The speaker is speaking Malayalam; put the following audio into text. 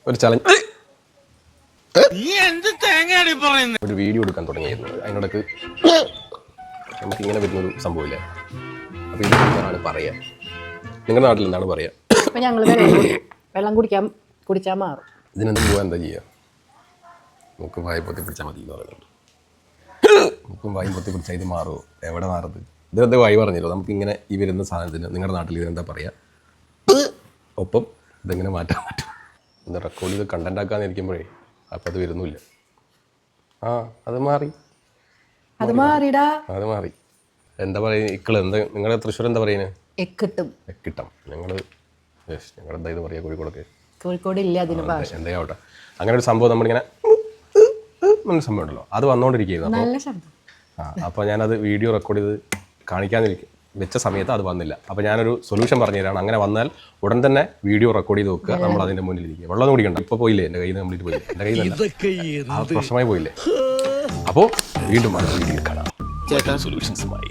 ഒരു ചലഞ്ച് ഒരു വീഡിയോ എടുക്കാൻ തുടങ്ങിയായിരുന്നു. അതിനിടക്ക് നമുക്ക് ഇങ്ങനെ വരുന്നൊരു സംഭവമില്ല. അപ്പോൾ ഇത് എന്താണ് പറയുക? നിങ്ങളുടെ നാട്ടിൽ എന്താണ് പറയുക? ഇപ്പം ഞങ്ങൾ വെള്ളം കുടിച്ചാൽ മാറും. ഇതിനെന്തും പോകാൻ എന്താ ചെയ്യുക? നമുക്ക് വായി പൊത്തി പിടിച്ചാൽ മതി എന്ന് പറയുന്നുണ്ട്. നമുക്കും വായി പൊത്തി പിടിച്ചാൽ ഇത് മാറുമോ? എവിടെ മാറുന്നത്? ഇതെന്താ വായി പറഞ്ഞല്ലോ. നമുക്കിങ്ങനെ ഈ വരുന്ന സാധനത്തിന് നിങ്ങളുടെ നാട്ടിൽ ഇതെന്താ പറയുക? ഒപ്പം ഇതെങ്ങനെ മാറ്റാൻ പറ്റും? എന്താ റെക്കോർഡ് ചെയ്ത് കണ്ടന്റ് ആക്കാന്നിരിക്കുമ്പോഴേ അപ്പം അത് വരുന്നില്ല. അത് മാറി. അത് മാറിടാ. അത് മാറി. എന്താ പറയുക? ഇക്കള് എന്താ നിങ്ങളുടെ തൃശ്ശൂർ എന്താ പറയുന്നത്? എക്കിട്ടും. എക്കിട്ടം. ഞങ്ങളെന്താ ഇത് പറയുക കോഴിക്കോടൊക്കെ? കോഴിക്കോട് ഇല്ല അതിന് ഭാഷ. എന്താ ആവട്ടെ. അങ്ങനെ ഒരു സംഭവം നമ്മളിങ്ങനെ സംഭവം ഉണ്ടല്ലോ, അത് വന്നുകൊണ്ടിരിക്കുകയായിരുന്നു. നല്ല ശബ്ദം. അപ്പോൾ ഞാനത് വീഡിയോ റെക്കോർഡ് ചെയ്ത് കാണിക്കാതിരിക്കും വെച്ച സമയത്ത് അത് വന്നില്ല. അപ്പോൾ ഞാനൊരു സൊല്യൂഷൻ പറഞ്ഞു തരാണ്. അങ്ങനെ വന്നാൽ ഉടൻ തന്നെ വീഡിയോ റെക്കോർഡ് ചെയ്ത് വെക്കുക. നമ്മൾ അതിൻ്റെ മുന്നിൽ ഇരിക്കുക. വെള്ളം കുടിക്കണ്ട. ഇപ്പോൾ പോയില്ലേ, എൻ്റെ കയ്യിൽ നിന്ന് കംപ്ലീറ്റ് പോയില്ലേ? എൻ്റെ കയ്യിൽ നിന്ന് ആ പ്രശ്നമായി പോയില്ലേ? അപ്പോൾ വീണ്ടും വീഡിയോ കാണാം. സൊല്യൂഷൻസുമായി.